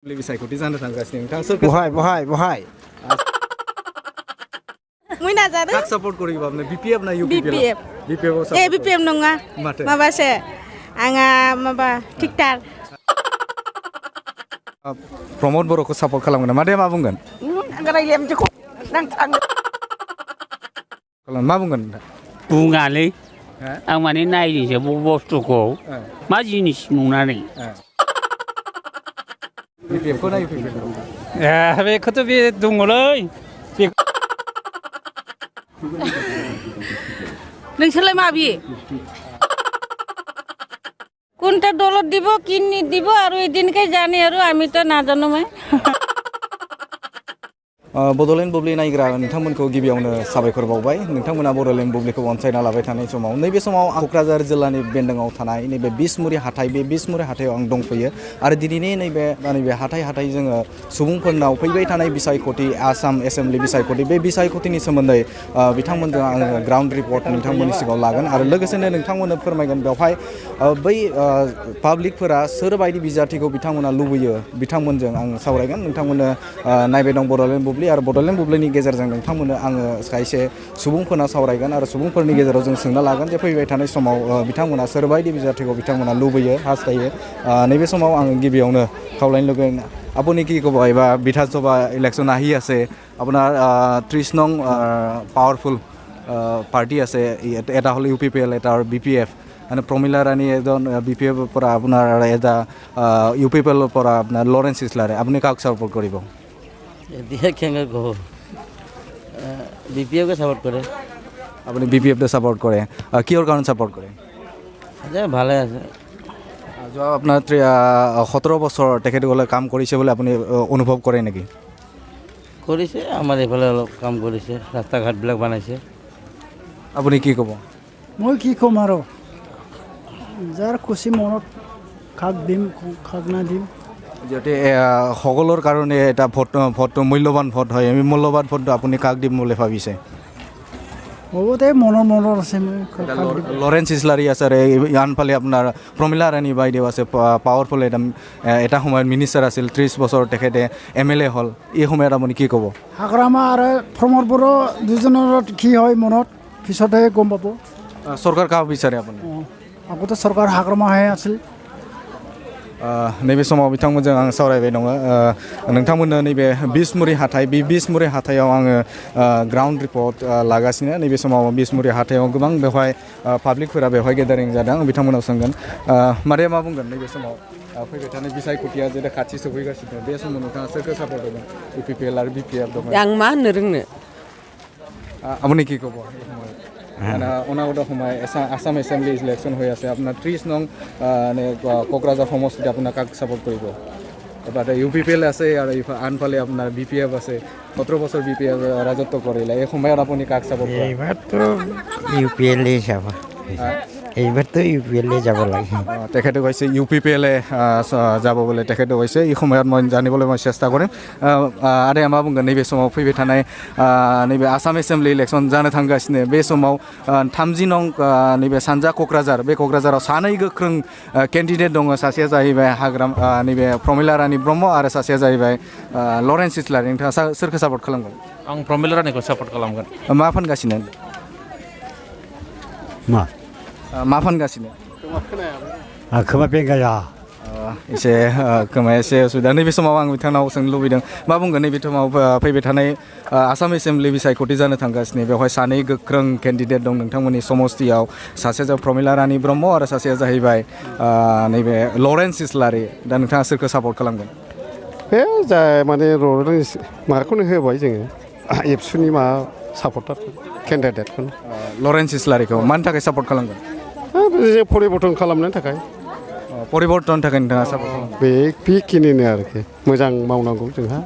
बिसायख'थि जानो थांगासिनो नोंथां सोरखौ बहाय मुइ नाजादों काक सापर्ट करिबा आपने बीपीएफ ना यूपीपीएल बीपीएफ ए बीपीएफ नङा माथो माबासो आंहा माबा थिकटार प्रमोद बर'खौ सापर्ट खालामगोन मादे मा बुंगोन मा बुंगोन बुङालै आं माने नायनोसो बुस्थुखौ मा जिनिस नुनानै बीपीएफखौ ना यूपीपीएल बेखौथ' बे दङलै नोंसोरलाय माबि কোনটা দলত দিব কি দিব আৰু এদিনকে জানে আৰু আমি তো নাজানো মই बड'लेण्ड बुब्लि नायग्रा नोंथांमोनखौ गिबियावनो साबायखर बावबाय नोंथांमोना बड'लेण्ड बुब्लिखौ अनसायना लाबाय थानाय समाव नैबे समाव क'क्राझार जिल्लानि बेन्दोङाव थानाय नैबे बिसमुरि हाथाय बे बिसमुरि हाथायाव आं दंफैयो आरो दिनैनि नैबे हाथाय जोङो सुबुंफोरनाव फैबाय थानाय बिसायख'थि आसाम एसेम्बलि बिसायख'थि बे बिसायख'थिनि सोमोन्दै बिथांमोनजों आङो ग्राउन्ड रिपर्ट नोंथांमोननि सिगाङाव लागोन आरो लोगोसेनो नोंथांमोननो फोरमायगोन बेवहाय बै पाब्लिकफोरा सोरबायदि बिजाथिखौ बिथांमोना लुबैयो बिथांमोनजों आं सावरायगोन नोंथांमोननो नायबाय दं बड'लेण्ड बुब्लि आरो बड'लेण्ड बुब्लिनि गेजेरजों नोंथांमोननो आङो खायसे सुबुंफोरना सावरायगोन आरो सुबुंफोरनि गेजेराव जों सोंना लागोन जे फैबाय थानाय समाव बिथांमोना सोरबायदि बिजाथिखौ बिथांमोना लुबैयो हास्थायो नैबे समाव आङो गिबियावनो खावलायनो लुगैन আপুনি কি ক'ব এবাৰ বিধানসভা ইলেকশ্যন আহি আছে আপোনাৰ 30 নং পাৱাৰফুল পাৰ্টি আছে এটা হ'ল ইউপিপিএল এটা বিপিএফ মানে প্ৰমিলা ৰাণী এজন বিপিএফৰ পৰা আপোনাৰ এটা ইউপিপিএলৰ পৰা আপোনাৰ লৰেন্স ইছলাৰে আপুনি কাক ছাপোৰ্ট কৰিব এতিয়া কেনেকৈ ক'ব বিপিএফকে ছাপোৰ্ট কৰে আপুনি বিপিএফকে ছাপোৰ্ট কৰে কিহৰ কাৰণে ছাপোৰ্ট কৰে ভালে আছে যোৱা আপোনাৰ 17 বছৰ তেখেতসকলে কাম কৰিছে বুলি আপুনি অনুভৱ কৰে নেকি কৰিছে আমাৰ এইফালে অলপ কাম কৰিছে ৰাস্তা ঘাটবিলাক বনাইছে আপুনি কি ক'ব মই কি ক'ম আৰু যাৰ খুচি মনত খাক দিম খাক না দিম যিহেতু সকলৰ কাৰণে এটা ভোট মূল্যৱান ভোট হয় আমি মূল্যৱান ভোটটো আপুনি কাক দিম বুলি ভাবিছে বহুতে মনৰ আছে লৰেন্স ইছলাৰী আছে আৰু আনফালে আপোনাৰ প্ৰমিলা ৰাণী বাইদেউ আছে পাৱাৰফুল এটা সময়ত মিনিষ্টাৰ আছিল 30 বছৰ তেখেতে MLA হ'ল এই সময়ত আপুনি কি ক'ব হাগ্ৰামা আৰু প্ৰমোদ বড়ো দুজনৰ কি হয় মনত পিছতহে গম পাব চৰকাৰ কাক বিচাৰে আপুনি আগতে চৰকাৰ হাগ্ৰামাহে আছিল नैबे समाव बिथांमोनजों आं सावरायबाय दङ नोंथांमोननो नैबे बिसमुरि हाथाय बे बिसमुरि हाथायाव आङो ग्राउन्ड रिपर्ट लागासिनो नैबे समाव बिसमुरि हाथायाव गोबां बेवहाय पाब्लिकफोरा बेवहाय गेदारिं जादों बिथांमोनाव सोंगोन मारे मा बुंगोन नैबे समाव फैबाय थानाय बिसायख'थिया जेरै खाथि सफैगासिनो बे समाव नोंथाङा सोरखौ सापर्ट होगोन इउपिपिएल आरो बिपिएफ दङ आं मा होननो रोंनो আপুনি কি ক'ব অনাগত সময় আসাম এছেম্বলি ইলেকশ্যন হৈ আছে আপোনাৰ 30 নং কোকৰাঝাৰ সমষ্টিত আপোনাক কাক ছাপোৰ্ট কৰিব এবাৰ ইউপিপিএল আছে আৰু আনফালে আপোনাৰ বিপিএফ আছে 17 বছৰ বিপিএফ ৰাজত্ব কৰিলে এই সময়ত আপুনি কাক ছাপোৰ্ট কৰিব এইবাৰতো ইউপিএলে যাব এইবাৰতো ইউপিএলে যাব লাগে তেখেতে কৈছে ইউপিপিএলে যাব বুলি তেখেতে কৈছে এই সময়ত মই জানিবলৈ মই চেষ্টা কৰিম आरो मा बुंगोन नैबे समाव फैबाय थानाय नैबे आसाम एसेम्बलि इलेक्शन जानो थांगासिनो बे समाव 30 नं नैबे सानजा क'क्राझार बे क'क्राझाराव सानै गोख्रों केन्डिडेट दङ सासेया जाहैबाय हाग्राम नैबे प्रमिला रानी ब्रह्म आरो सासेया जाहैबाय लरेन्स इस्लारी नोंथाङा सोरखौ सापर्ट खालामगोन आं प्रमिला रानीखौ सापर्ट खालामगोन मा फानगासिनो मा फानगासिनो खोमा बेंगाया एसे खोमाया एसे उसुबिदा नैबे समाव आं बिथांनाव सोंनो लुबैदों मा बुंगोन नैबे समाव फैबाय थानाय आसाम एसेम्बलि बिसायख'थि जानो थांगासिनो बेवहाय सानै गोख्रों केन्डिडेट दं नोंथांमोननि समस्तियाव सासेया जाबाय प्रमिला रानी ब्रह्म आरो सासेया जाहैबाय नैबे लरेन्स इस्लारी दा नोंथाङा सोरखौ सापर्ट खालामगोन बे जाय माने लरेन्स माबाखौनो होबाय जोङो एबसुनि मा सापर्टार केन्डिडेटखौनो लरेन्स इस्लारीखौ मानि थाखाय सापर्ट खालामगोन परिबर्तन खालामनो थाखाय परिबर्तन थाखाय नोंथाङा सापर्ट खालामगोन बेखिनिनो आरोखि मोजां मावनांगौ जोंहा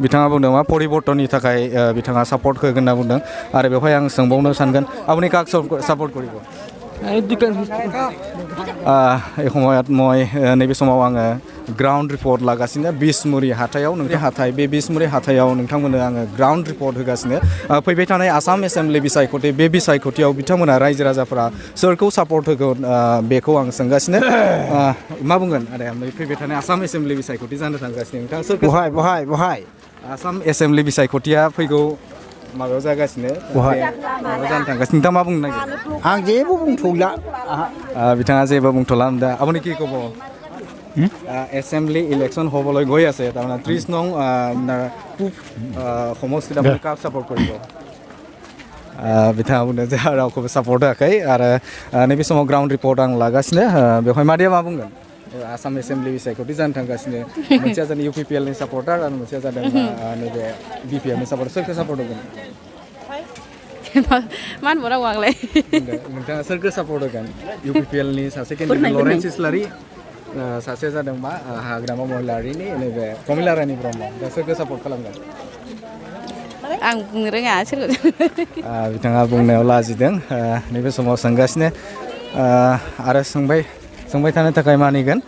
बिथाङा बुंदों मा परिबर्तननि थाखाय बिथाङा सापर्ट होगोन होनना बुंदों आरो बेवहाय आं सोंबावनो सानगोन আপুনি काक सापर्ट करिब एखमायात मय नैबे समाव आङो ग्राउन्ड रिपर्ट लागासिनो बिसमुरि हाथायाव नोंथां हाथाय बे बिसमुरि हाथायाव नोंथांमोननो आङो ग्राउन्ड रिपर्ट होगासिनो फैबाय थानाय आसाम एसेम्बलि बिसायख'थि बे बिसायख'थियाव बिथांमोना रायजो राजाफोरा सोरखौ सापर्ट होगोन बेखौ आं सोंगासिनो मा बुंगोन आदाया फैबाय थानाय आसाम एसेम्बलि बिसायख'थि जानो थांगासिनो नोंथाङा सोरखौ बहाय आसाम एसेम्बलि बिसायख'थिया फैगौ माबायाव जागासिनो माबायाव जानो थांगासिनो नोंथाङा मा बुंनो नागिरो आं जेबो बुंथ'ला बिथाङा जेबो बुंथ'ला दा আপুনি কি ক'ব এছেম্বলি ইলেকশ্যন হ'বলৈ গৈ আছে তাৰমানে 30 নং পূব সমষ্টিত আপুনি কাক ছাপৰ্ট কৰিব बिथाङा बुंदों जे रावखौबो सापर्ट होआखै आरो नैबे समाव ग्राउन्ड रिपर्ट आं लागासिनो बेवहाय मादैया मा बुंगोन आसाम एसेम्बलि बिसायख'थि जानो थांगासिनो मोनसेया जादों UPPL नि सापर्टार आरो मोनसेया जादों नैबे BPF नि सापर्टार सोरखौ सापर्ट होगोन मा होनबावनांगौ आंलाय नोंथाङा सोरखौ सापर्ट होगोन UPPL नि सासे केन्डिडेट लरेन्स इस्लारि सासेया जादों मा हाग्रामा महिलारिनि नैबे प्रमिला रानी ब्रह्म दा सोरखौ सापर्ट खालामगोन आं बुंनो रोङा सोरखौ बिथाङा बुंनायाव लाजिदों नैबे समाव सोंगासिनो आरो सोंबाय थानो थाखाय मानिगोन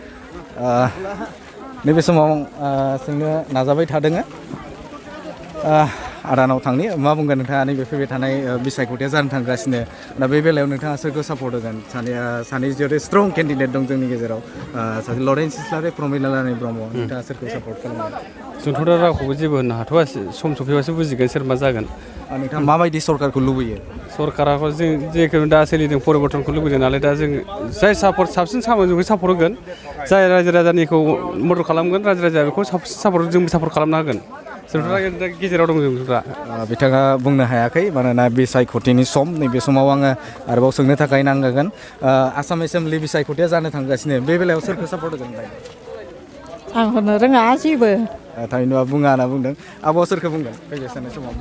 नैबे समाव सोंनो नाजाबाय थादों आदानाव थांनि मा बुंगोन नोंथाङा नैबे फैबाय थानाय बिसायख'थिया जानो थांगासिनो दा बे बेलायाव नोंथाङा सोरखौ सापर्ट होगोन सानै जेरै स्ट्रं केन्डिडेट दं जोंनि गेजेराव सासे लरेन्स इस्लारि प्रमिला रानी ब्रह्म नोंथाङा सोरखौ सापर्ट खालामगोन जोंथ' दा रावखौबो जेबो होननो हाथ'वासै सम सफैबासो बुजिगोन सोर मा जागोन नोंथाङा माबायदि सरकारखौ लुबैयो सरकाराखौ जों जेखौ दा सोलिदों परिबर्तनखौ लुबैदों नालाय दा जों जाय साबसिन सामोनजोंखौ सापर्ट होगोन जाय रायजो राजानिखौ मदद खालामगोन रायजो राजाया बेखौ साबसिन जोंबो सापर्ट खालामना होगोन जोंथ' दा गेजेराव दं जों दा बिथाङा बुंनो हायाखै मानोना बिसायख'थिनि सम नैबे समाव आङो आरोबाव सोंनो थाखाय नांगोन आसाम एसेम्बलि बिसायख'थिया जानो थांगासिनो बे बेलायाव सोरखौ सापर्ट होगोन आं होनो रोङा जेबो थारैनो बुङा होनना बुंदों आब'आ सोरखौ बुंगोन फैबाय थानाय समाव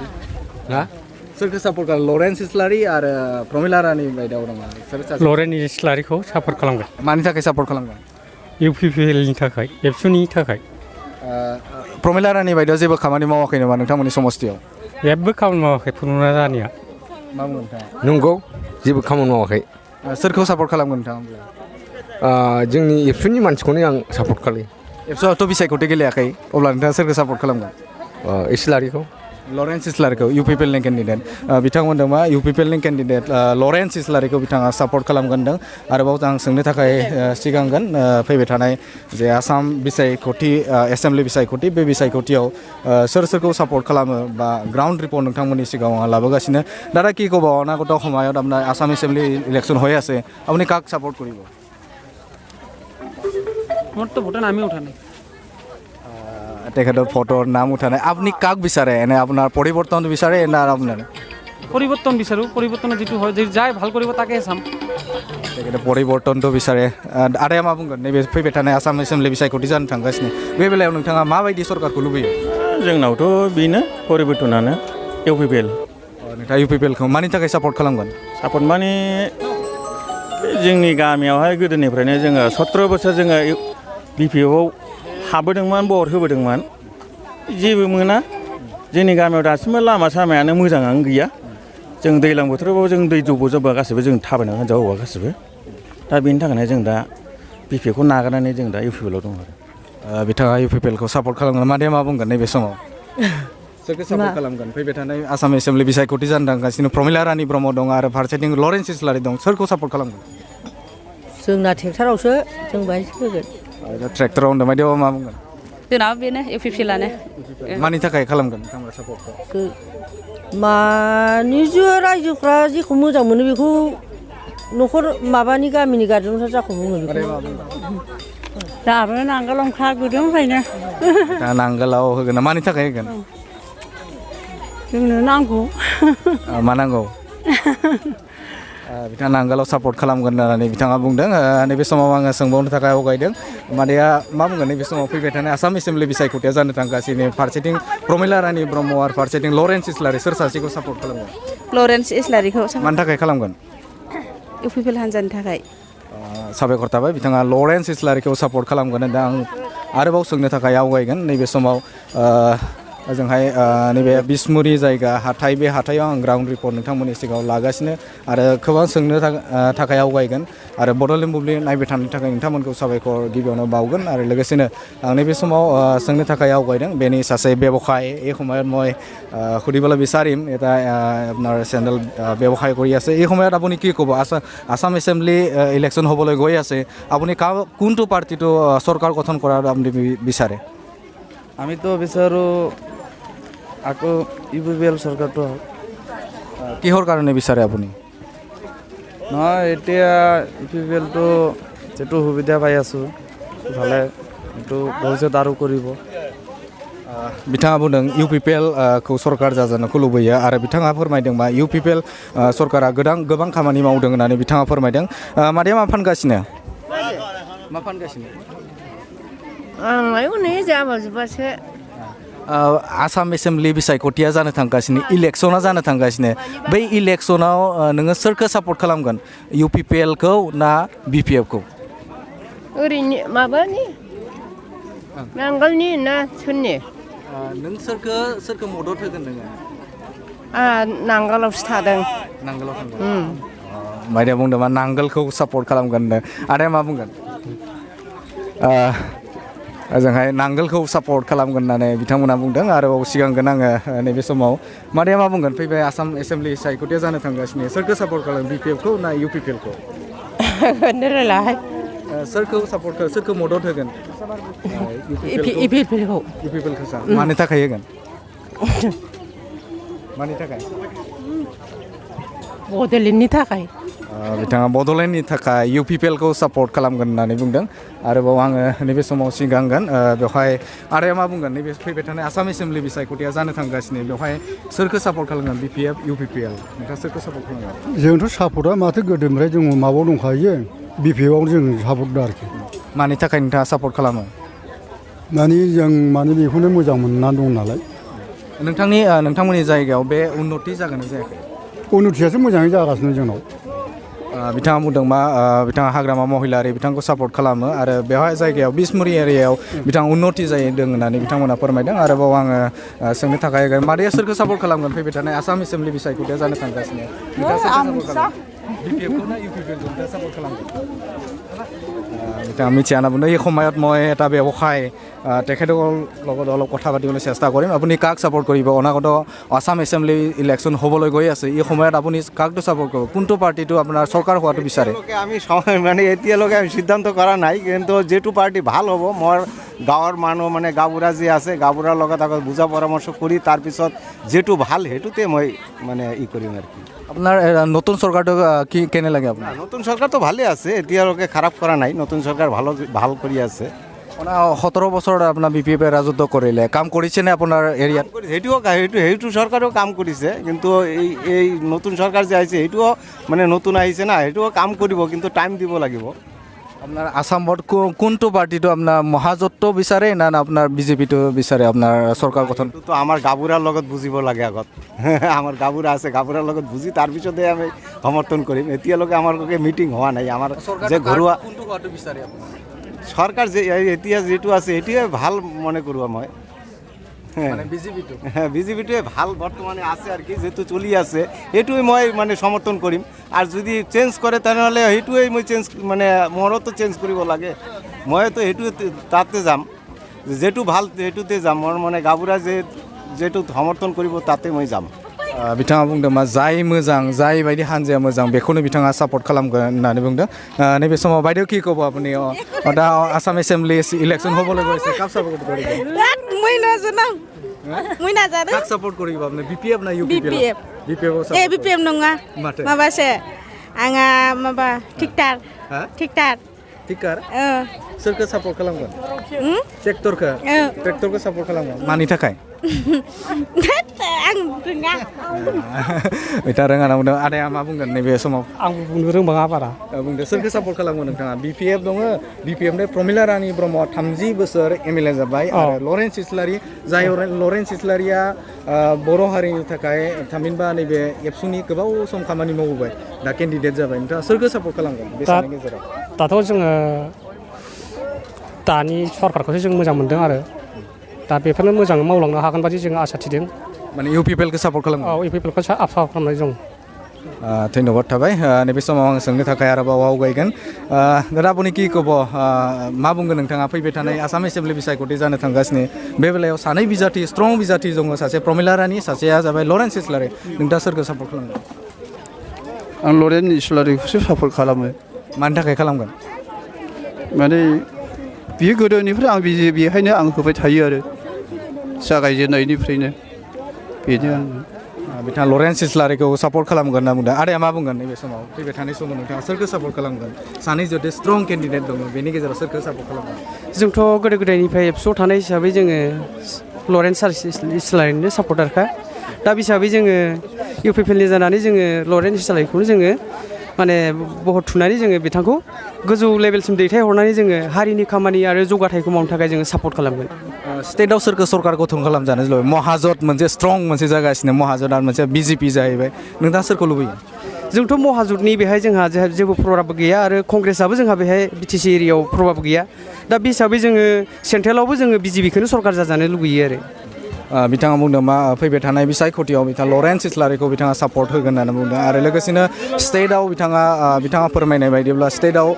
सोरखौ सापर्ट खालाम लरेन्स इस्लारि आरो प्रमिला रानी बायदियाव दङ लरेन्स इस्लारिखौ सापर्ट खालामगोन मानि थाखाय सापर्ट खालामगोन UPPL नि थाखाय एबसुनि थाखाय प्रमिला रानी बायदियाव जेबो खामानि मावाखै नामा नोंथांमोननि समस्थियाव जेबो खामानि मावाखै प्रमिला रानीया मा बुङो नोंथाङा नंगौ जेबो खामानि मावाखै सोरखौ सापर्ट खालामगोन नोंथाङा जोंनि एबसुनि मानसिखौनो आं सापर्ट खालायो एबसुआथ' बिसायख'थि गेलेयाखै अब्ला नोंथाङा सोरखौ सापर्ट खालामगोन इस्लारिखौ लरेन्स इस्लारिखौ UPPL नि केन्डिडेट बिथांमोनदों मा UPPL नि केन्डिडेट लरेन्स इस्लारिखौ बिथाङा सापर्ट खालामगोन आरोबाव आं सोंनो थाखाय सिगांगोन फैबाय थानाय जे आसाम बिसायख'थि एसेम्बलि बिसायख'थि बे बिसायख'थियाव सोरखौ सापर्ट खालामो बा ग्राउन्ड रिपर्ट नोंथांमोननि सिगाङाव লাভগাसिनो দাদা কি ক'ব অনাগত সময়ত আপোনাৰ আসাম এছেম্বলি ইলেকশ্যন হৈ আছে আপুনি কাক সাপোর্ট কৰিব মোৰ তো ভোটৰ নামে উঠা নাই তেখেতৰ ফটোৰ নাম উঠা নাই আপুনি কাক বিচাৰে এনে আপোনাৰ পৰিৱৰ্তন বিচাৰে না আপোনাৰ পৰিৱৰ্তন বিচাৰোঁ পৰিৱৰ্তনৰ যিটো হয় যাই ভাল কৰিব তাকে চাম তেখেতে পৰিৱৰ্তনটো বিচাৰে আদায়া मा बुंगोन नैबे फैबाय थानाय आसाम एसेम्बलि बिसायख'थि जानो थांगासिनो बे बेलायाव नोंथाङा माबायदि सरकारखौ लुबैयो जोंनावथ' बेनो परिबर्तनानो UPPL नोंथाङा UPPLखौ मानि थाखाय सापर्ट खालामगोन सापर्ट माने जोंनि गामियावहाय गोदोनिफ्रायनो जोङो 17 बोसोर जोङो BPF हाबोदोंमोन भट होबोदोंमोन जेबो मोना जोंनि गामियाव दासिमबो लामा सामायानो मोजाङानो गैया जों दैज्लां बोथोराव जों दै जब्बा गासिबो जों थाबायना हिनजाव हौवा गासिबो दा बेनि थाखायनो जों दा BPFखौ नागारनानै जों दा UPPLआव दं आरो बिथाङा UPPLखौ सापर्ट खालामगोन मादैया मा बुंगोन नैबे समाव सोरखौ सापर्ट खालामगोन फैबाय थानाय आसाम एसेम्बलि बिसायख'थि जानो थांगासिनो प्रमिला रानी ब्रह्म दं आरो फारसेथिं लरेन्स इस्लारि दं सोरखौ सापर्ट खालामगोन जोंना ट्रेक्टरावसो जों बाहायसो होगोन ट्रेक्टराव होनदों मादैयाव मा बुंगोन जोंनाबो बेनो UPPLआनो मानि थाखाय खालामगोन नोंथांमोना सापर्टखौ मानि रायजोफ्रा जेखौ मोजां मोनो बेखौ न'खर माबानि गामिनि गार्जेनफ्रा जाखौ बुङो दाबो नांगोलावखा गोदोनिफ्रायनो नांगोलाव होगोन मानि थाखाय होगोन जोंनो नांगौ मा नांगौ बिथाङा नांगोलाव सापर्ट खालामगोन होननानै बिथाङा बुंदों नैबे समाव आङो सोंबावनो थाखाय आवगायदों मादैया मा बुंगोन नैबे समाव फैबाय थानाय आसाम एसेम्बलि बिसायख'थिया जानो थांगासिनो फारसेथिं प्रमिला रानी ब्रह्म आरो फारसेथिं लरेन्स इस्लारि सोर सासेखौ सापर्ट खालामगोन लरेन्स इस्लारिखौ मानि थाखाय खालामगोन UPPL हान्जानि थाखाय साबायखर थाबाय बिथाङा लरेन्स इस्लारिखौ सापर्ट खालामगोन दा आं आरोबाव सोंनो थाखाय आवगायगोन नैबे समाव ओजोंहाय नैबे बिसमुरि जायगा हाथाय बे हाथायाव आं ग्राउन्ड रिपर्ट नोंथांमोननि सिगाङाव लागासिनो आरो गोबां सोंनो थाखाय आवगायगोन आरो बड'लेण्ड बुब्लि नायबाय थानायनि थाखाय नोंथांमोनखौ साबायखर गिबियावनो बावगोन आरो लोगोसेनो आं नैबे समाव सोंनो थाखाय आवगायदों बेनि सासे ব্যৱসায় এই সময়ত মই সুধিবলৈ বিচাৰিম এটা আপোনাৰ চেণ্ডেল ব্যৱসায় কৰি আছে এই সময়ত আপুনি কি ক'ব আসাম এছেম্বলি ইলেকশ্যন হ'বলৈ গৈ আছে আপুনি কোনটো পাৰ্টিটো চৰকাৰ গঠন কৰাৰ আপুনি বিচাৰে আমি তো বিচাৰোঁ আকৌ UPPL চৰকাৰটো হওক কিহৰ কাৰণে বিচাৰে আপুনি নহয় এতিয়া UPPLটো যিটো সুবিধা পাই আছোঁ ভালে এইটো ভৱিষ্যত আৰু কৰিব बिथाङा बुंदों UPPL खौ सरकार जाजानोखौ लुबैयो आरो बिथाङा फोरमायदों मा UPPL सरकारा गोबां खामानि मावदों होननानै बिथाङा फोरमायदों मादैया मा फानगासिनो आं मायाव नै जाबाजोबासो आसाम एसेम्बलि बिसायख'थिया जानो थांगासिनो इलेक्सना जानो थांगासिनो बै इलेक्सनाव नोङो सोरखौ सापर्ट खालामगोन UPPL खौ ना BPF खौ ओरैनो माबानि नांगोलनि ना सोरनि नों सोरखौ मदद होगोन नोङो नांगोलावसो थादों नांगोलाव थांगोन माइदिया बुंदों मा नांगोलखौ सापर्ट खालामगोन आदाया मा बुंगोन ओजोंहाय नांगोलखौ सापर्ट खालामगोन होननानै बिथांमोना बुंदों आरोबाव सिगांगोन आङो नैबे समाव मादैया मा बुंगोन फैबाय आसाम एसेम्बलि सायख'थिया जानो थांगासिनो सोरखौ सापर्ट खालामो BPF खौ ना UPPL खौ सोरखौ सापर्ट सोरखौ मदद होगोन UPPL खौ मानि थाखाय होगोन मानि थाखाय बड'लेण्डनि थाखाय बिथाङा बड'लेण्डनि थाखाय UPPL खौ सापर्ट खालामगोन होननानै बुंदों आरोबाव आङो नैबे समाव सिगांगोन बेवहाय आदाया मा बुंगोन नैबे फैबाय थानाय आसाम एसेम्बलि बिसायख'थिया जानो थांगासिनो बेवहाय सोरखौ सापर्ट खालामगोन BPF UPPL नोंथाङा सोरखौ सापर्ट खालामगोन जोंथ' सापर्टआ माथो गोदोनिफ्राय जों माबायाव दंखायो BPF जों सापर्ट आरोखि मानि थाखाय नोंथाङा सापर्ट खालामो जों बेखौनो मोजां मोननानै दं नालाय नोंथांमोननि जायगायाव बे उन्नति जागोन ना जायाखै उन्नतियासो मोजाङै जागासिनो जोंनाव बिथाङा बुंदों मा बिथाङा हाग्रामा महिलारि बिथांखौ सापर्ट खालामो आरो बेवहाय जायगायाव बिसमुरि एरियायाव बिथाङा उन्नति जादों होननानै बिथांमोना फोरमायदों आरोबाव आङो सोंनो थाखाय मादैया सोरखौ सापर्ट खालामगोन फैबाय थानाय आसाम एसेम्बलि बिसायख'थिया जानो थांगासिनो BPF खौ ना UPPL खौ नोंथाङा सापर्ट खालामगोन बिथाङा मिथिया होनना बुंदों এই সময়ত মই এটা ব্যৱসায় তেখেতৰ লগত অলপ কথা পাতিবলৈ চেষ্টা কৰিম আপুনি কাক ছাপোৰ্ট কৰিব অনাগত আসাম এছেম্বলি ইলেকশ্যন হ'বলৈ গৈ আছে এই সময়ত আপুনি কাকটো ছাপোৰ্ট কৰিব কোনটো পাৰ্টিটো আপোনাৰ চৰকাৰ হোৱাটো বিচাৰে আমি মানে এতিয়ালৈকে আমি সিদ্ধান্ত কৰা নাই কিন্তু যেটো পাৰ্টি ভাল হ'ব মোৰ গাঁৱৰ মানুহ মানে গাঁওবুঢ়া যি আছে গাঁওবুঢ়াৰ লগত আগত বুজা পৰামৰ্শ কৰি তাৰপিছত যেটো ভাল সেইটোতে মই মানে কৰিম আৰু কি আপোনাৰ নতুন চৰকাৰটো কি কেনে লাগে আপোনাৰ নতুন চৰকাৰটো ভালে আছে এতিয়ালৈকে খাৰাপ কৰা নাই নতুন চৰকাৰ ভাল কৰি আছে 17 বছৰ আপোনাৰ BPF ৰাজত্ব কৰিলে কাম কৰিছেনে আপোনাৰ এৰিয়াত সেইটো চৰকাৰেও কাম কৰিছে কিন্তু এই নতুন চৰকাৰ যে আহিছে সেইটোও মানে নতুন আহিছে না সেইটোও কাম কৰিব কিন্তু টাইম দিব লাগিব আপোনাৰ আসামত কোনটো পাৰ্টিটো আপোনাৰ মহাজোঁটটো বিচাৰে না আপোনাৰ বিজেপিটো বিচাৰে আপোনাৰ চৰকাৰ গঠন তো আমাৰ গাঁওবুঢ়াৰ লগত বুজিব লাগে আগত আমাৰ গাঁওবুঢ়া আছে গাঁওবুঢ়াৰ লগত বুজি তাৰপিছতে আমি সমৰ্থন কৰিম এতিয়ালৈকে আমাৰ মিটিং হোৱা নাই আমাৰ যে ঘৰুৱা কোনটো হোৱাটো বিচাৰে আপুনি সরকার যে এতিয়া যেটো আছে এটিয়ে ভাল মনে করব মই মানে বিজেপিটো ভাল বর্তমানে আছে আর কি যেটো চলি আছে এটুই মই মানে সমর্থন করিম আর যদি চেঞ্জ করে তাহলে এইটুই মই চেঞ্জ মানে মোরও তো চেঞ্জ কৰিব লাগে মই তো এইটু তাতে যাম যেটো ভাল এইটুতে যাম মোর মানে গাঁওবুঢ়া যেটো সমর্থন কৰিব তাতে মই যাম बिथाङा बुंदों मा जाय मोजां जाय बायदि हानजाया मोजां बेखौनो बिथाङा सापर्ट खालामगोन होननानै बुंदों नैबे समाव बायदेव কি ক'ব আপুনি दा आसाम एसेम्बली इलेक्शन হ'বলৈ গৈছে কাক সাপোর্ট কৰিব মই নাজানো মই নাজানো কাক সাপোর্ট কৰিব আপুনি BPF না UPPL BPF BPF নङा माबासो आङा माबा टिकटार सोरखौ सापर्ट खालामगोन ट्रेक्टरखौ सापर्ट खालामगोन मानि थाखाय आं रोङा बिथाङा रोङा ना बुंदों आदाया मा बुंगोन नैबे समाव आंबो बुंनो रोंबाङा बारा बुंदों सोरखौ सापर्ट खालामगोन नोंथाङा BPF दङ BPF प्रमिला रानी ब्रह्म 30 बोसोर MLA जाबाय आरो लरेन्स इस्लारि जाय लरेन्स इस्लारिया बर' हारिनि थाखाय थामहिनबा नैबे एबसुनि गोबाव सम खामानि मावबाय दा केन्डिडेट जाबाय नोंथाङा सोरखौ सापर्ट खालामगोन बे साननि गेजेराव दाथ' जोङो दानि सरकारखौसो जों मोजां मोनदों आरो दा बेफोरनो मोजाङै मावलांनो हागोन बादि जों आसा थिदों माने इउपिपिएलखौ सापर्ट खालामो औ इउपिपिएलखौ आफा खालामनाय दं धन्यबाद थाबाय नैबे समाव आं सोंनो थाखाय आरोबाव आवगायगोन दा आबुनि कि कब मा बुंगोन नोंथाङा फैबाय थानाय आसाम एसेम्बलि बिसायख'थि जानो थांगासिनो बे बेलायाव सानै बिजाथि स्ट्रं बिजाथि दङ सासे प्रमिला रानी सासेया जाबाय लरेन्स इस्लारि नोंथाङा सोरखौ सापर्ट खालामगोन आं लरेन्स इस्लारिखौसो सापर्ट खालामो मानि थाखाय खालामगोन माने बियो गोदोनिफ्राय आं बेहायनो आं होबाय थायो आरो जागायजेननायनिफ्रायनो बेनो आं बिथाङा लरेन्स इस्लारिखौ सापर्ट खालामगोन होनना बुंदों आदाया मा बुंगोन नैबे समाव फैबाय थानाय समाव नोंथाङा सोरखौ सापर्ट खालामगोन सानै जुदि स्ट्रं केन्डिडेट दङ बेनि गेजेराव सोरखौ सापर्ट खालामगोन जोंथ' गोदो गोदायनिफ्राय एबसुआव थानाय हिसाबै जोङो लरेन्स इस्लारिनिनो सापर्टारखा दा बे हिसाबै जोङो इउपिपिएलनि जानानै जोङो लरेन्स इस्लारिखौनो जोङो माने बहुत थुनानै जोङो बिथांखौ गोजौ लेभेलसिम दैथायहरनानै जोङो हारिनि खामानि आरो जौगाथायखौ मावनो थाखाय जोङो सापर्ट खालामगोन स्टेटआव सोरखौ सरकार गठन खालामजानो लुबैयो महाजोत मोनसे स्ट्रं मोनसे जागासिनो महाजोत आरो मोनसे बिजेपि जाहैबाय नोंथाङा सोरखौ लुबैयो जोंथ' महाजुतनि बेहाय जोंहा जेबो प्रभाबबो गैया आरो कंग्रेसआबो जोंहा बेहाय बिटिसि एरियायाव प्रभाब गैया दा बे हिसाबै जोङो सेन्ट्रेलावबो जोङो बिजेपिखौनो सरकार जाजानो लुबैयो आरो बिथाङा बुंदों मा फैबाय थानाय बिसायख'थियाव बिथाङा लरेन्स इस्लारिखौ बिथाङा सापर्ट होगोन होननानै बुंदों आरो लोगोसेनो स्टेटआव बिथाङा फोरमायनाय बायदिब्ला स्टेटआव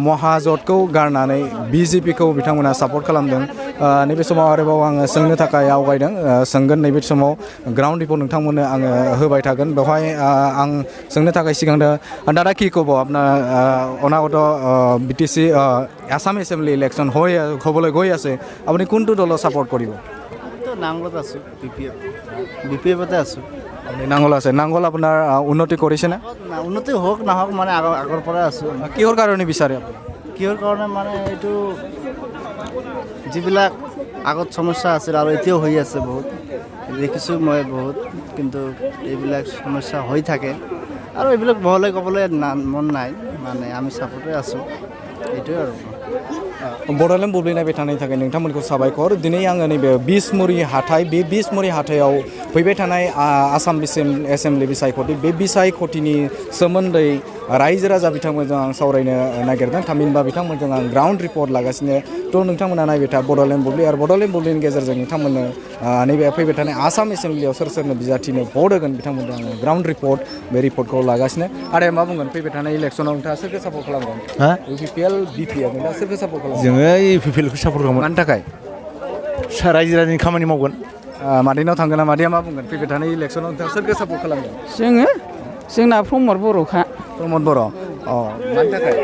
महाजोतखौ गारनानै बिजेपिखौ बिथांमोना सापर्ट खालामदों नैबे समाव आरोबाव आङो सोंनो थाखाय आवगायदों सोंगोन नैबे समाव ग्राउन्ड रिपर्ट नोंथांमोननो आङो होबाय थागोन बेवहाय आं सोंनो थाखाय सिगांदों दादा কি ক'ব আপোনাৰ অনাগত বিটিসি আসাম এছেম্বলি ইলেকশ্যন হ'বলৈ গৈ আছে আপুনি কোনটো দলক ছাপোৰ্ট কৰিব নাংগলত আছোঁ বিপিএফতে আছোঁ নাংগল আছে নাংগল আপোনাৰ উন্নতি কৰিছেনে উন্নতি হওক নহওক মানে আগৰ পৰাই আছোঁ কিহৰ কাৰণে বিচাৰে আপুনি কিহৰ কাৰণে মানে এইটো যিবিলাক আগত সমস্যা আছিল আৰু এতিয়াও হৈ আছে বহুত দেখিছোঁ মই বহুত কিন্তু এইবিলাক সমস্যা হৈ থাকে আৰু এইবিলাক বহলাই ক'বলৈ মন নাই মানে আমি ছাপৰ্টে আছোঁ এইটোৱে আৰু बड'लेण्ड बुब्लिनायबाय थानायनि थाखाय नोंथांमोनखौ साबायखर दिनै आङो नैबे बिसमुरि हाथाइ बे बिसमुरि हाथायाव फैबाय थानाय आसाम एसेम्बलि बिसायख'थि बे बिसायख'थिनि सोमोन्दै रायजो राजा बिथांमोनजों आं सावरायनो नागिरदों थामहिनबा बिथांमोनजों आं ग्राउन्ड रिपर्ट लागासिनो थ' नोंथांमोना नायबाय था बड'लेण्ड बुब्लि आरो बड'लेण्ड बुब्लिनि गेजेरजों नोंथांमोननो नैबे फैबाय थानाय आसाम एसेम्बलियाव सोर सोरनो बिजाथिनो भट होगोन बिथांमोनजों आङो ग्राउन्ड रिपर्ट बे रिपर्टखौ लागासिनो आरो मा बुंगोन फैबाय थानाय इलेक्सनाव नोंथाङा सोरखौ सापर्ट खालामगोन इउपिपिएल बिपिएफ नोंथाङा सोरखौ सापर्ट खालामगोन जोङो इउपिपिएलखौ सापर्ट खालामो मानि थाखाय रायजो राजानि खामानि मावगोन मादैनाव थांगोन ना मादैया मा बुंगोन फैबाय थानाय इलेक्सनाव नोंथाङा सोरखौ सापर्ट खालामगोन जोंना प्रमद बर'खा प्रमद बर' मानि थाखाय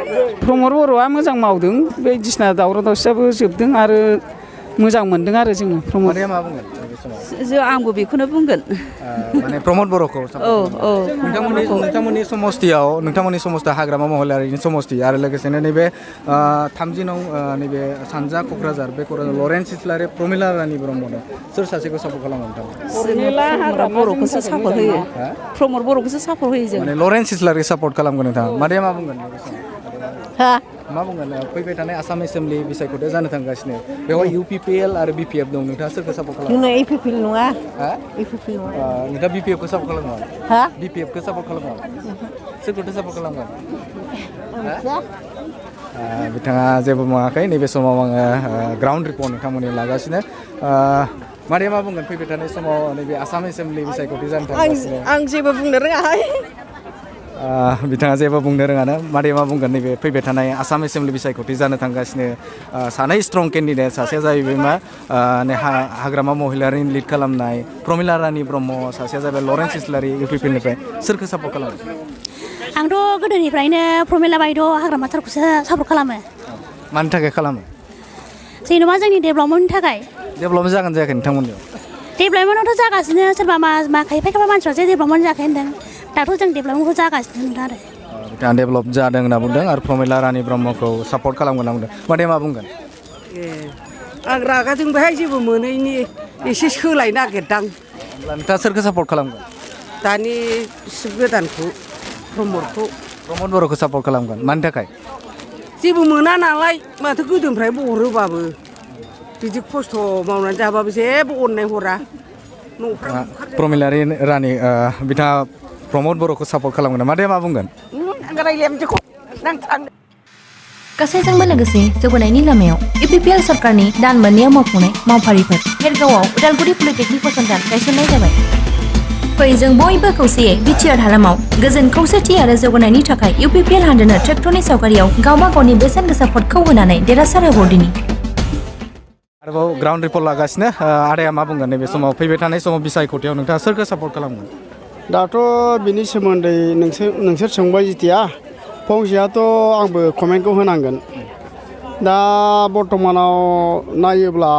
प्रमद बर'आ मोजां मावदों बायदिसिना दावराव दावसियाबो जोबदों आरो मोजां मोनदों आरो जोङो मादैया मा बुंगोन आंबो बेखौनो बुंगोन माने प्रमद बर'खौ नोंथांमोननि समस्तियाव हाग्रामा महिलारिनि समस्ति आरो लोगोसेनो नैबे 30 नं नैबे सानजा क'क्राझार बे लरेन्स इस्लारि प्रमिला रानी ब्रह्म सोर सासेखौ सापर्ट खालामो नोंथाङा बर'खौसो सापर्ट होयो प्रमद बर'खौसो सापर्ट होयो जों माने लरेन्स इस्लारि सापर्ट खालामगोन नोंथाङा मादैया मा बुंगोन मा बुंगोन फैबाय थानाय आसाम एसेम्बलि बिसायख'थिया जानो थांगासिनो बेवहाय इउपिपिएल आरो बिपिएफ दं नोंथाङा सोरखौ सापर्ट खालामो नोंना इउपिपिएल नङा इउपिपिएल नङा नोंथाङा बिपिएफखौ सापर्ट खालामगोन बिपिएफखौ सापर्ट खालामगोन सोरखौथो सापर्ट खालामगोन बिथाङा जेबो बुङाखै नैबे समाव आङो ग्राउन्ड रिपर्ट नोंथांमोननि लागासिनो मादैया मा बुंगोन फैबाय थानाय समाव नैबे आसाम एसेम्बलि बिसायख'थि जानो थांगासिनो आं जेबो बुंनो रोङाहाय बिथाङा जेबो बुंनो रोङानो मादैया मा बुंगोन नैबे फैबाय थानाय आसाम एसेम्बलि बिसायख'थि जानो थांगासिनो सानै स्ट्रं केन्डिडेट सासेया जाहैबाय मा हाग्रामा महिलारिनि लिड खालामनाय प्रमिला रानी ब्रह्म सासेया जाबाय लरेन्स इस्लारि इउपिपिएलनिफ्राय सोरखौ सापर्ट खालामो आंथ' गोदोनिफ्रायनो प्रमिला बायद' हाग्रामा सारखौसो सापर्ट खालामो मानि थाखाय खालामो जेनेबा जोंनि डेभेलपमेन्टनि थाखाय डेभेलपमेन्ट जागोन जायाखै नोंथांमोननियाव डेभेलपमेन्टआवथ' जागासिनो सोरबा खायफा मानसिफ्रासो डेभेलपमेन्ट जायाखै होनदों दाथ' जों डेभेलपमेन्टखौ जागासिनो नुदों आरो बिथाङा डेभेलप जादों होनना बुंदों आरो प्रमिला रानी ब्रह्मखौ सापर्ट खालामगोन होनना बुंदों मादैया मा बुंगोन आं रागाजों बेहाय जेबो मोनैनि एसे सोलाय नागिरदां नोंथाङा सोरखौ सापर्ट खालामगोन दानि गोदानखौ प्रमद बर'खौ सापर्ट खालामगोन मानि थाखाय जेबो मोना नालाय माथो गोदोनिफ्राय बहरोबाबो बिदि खस्थ' मावनानै जाबाबो जेबो अननाय हरा प्रमिला रानी बिथाङा प्रमद बर'खौ सापर्ट खालामगोन मादैया मा बुंगोन गासैजोंबो लोगोसे जौगानायनि लामायाव इउपिपिएल सरकारनि दान मोननैयाव मावफुंनाय मावफारिफोर भेरगावआव उदालगुरि पलिटेकनिक फसंथान गायसननाय जाबाय। फै जों बयबो खौसेयै बिटिआर हालामाव गोजोन खौसेथि आरो जौगानायनि थाखाय इउपिपिएल हानजानो ट्रेक्टरनि सावगारियाव गावबा गावनि बेसेन गोसा भटखौ होनानै देरहासार होबोदिनि। आरोबाव ग्राउन्ड रिपर्ट लागासिनो आदाया मा बुंगोन नैबे समाव फैबाय थानाय समाव बिसायख'थियाव नोंथाङा सोरखौ सापर्ट खालामगोन? दाथ' बिनि सोमोन्दै नोंसोर सोंबाय जेथिया फंसेयाथ' आंबो कमेन्टखौ होनांगोन। दा बर्थमानाव नायोब्ला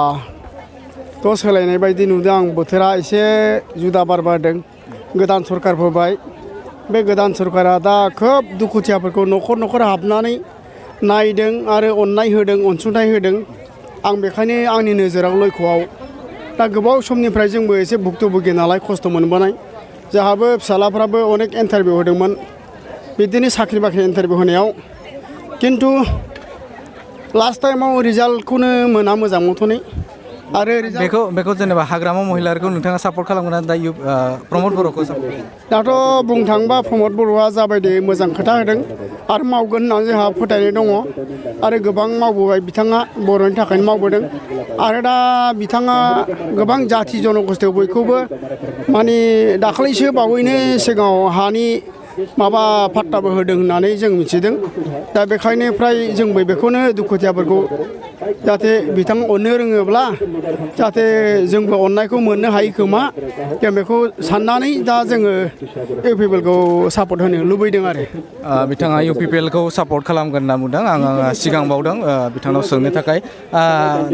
थ' सोलायनाय बायदि नुदों आं, बोथोरा एसे जुदा बारबारदों, गोदान सरकार फैबाय। बे गोदान सरकारा दा खोब दुखुथियाफोरखौ न'खर न'खर हाबनानै नायदों आरो अननाय होदों, अनसुंथाइ होदों। आं बेखायनो आंनि नोजोराव लयख'आव दा गोबाव समनिफ्राय जोंबो एसे भुक्तभुगि नालाय खस्थ' मोनबोनाय, जोंहाबो फिसालाफ्राबो अनेक इन्टारभिउ होदोंमोन बिदिनो साख्रि बाख्रि इन्टारभिउ होनायाव, खिन्थु लास्ट टाइमाव रिजाल्टखौनो मोना मोजां मथनै। आरो बेखौ जेनेबा हाग्रामा महिलारिखौ नोंथाङा सापर्ट खालामगोन ना दा प्रमद बर'खौ सापर्ट? दाथ' बुंनो थाङोबा प्रमद बर'आ जाबायदि मोजां खोथा होदों आरो मावगोन होननानै जोंहा फोथायनाय दङ आरो गोबां मावबोबाय बिथाङा, बर'नि थाखायनो मावबोदों। आरो दा बिथाङा गोबां जाथि जनगोष्ठीयाव बयखौबो माने दाखालैसो बावैनो सिगाङाव हानि माबा फाट्टाबो होदों होननानै जों मिथिदों। दा बेखायनो फ्राय जोंबो बेखौनो दुखुथियाफोरखौ जाहाथे बिथां अननो रोङोब्ला जाहाथे जोंबो अननायखौ मोननो हायो खोमा, जों बेखौ साननानै दा जोङो इउपिपिएलखौ सापर्ट होनो लुबैदों आरो। बिथाङा इउपिपिएलखौ सापर्ट खालामगोन होनना बुंदों। आं सिगां बावदों बिथांनाव सोंनो थाखाय।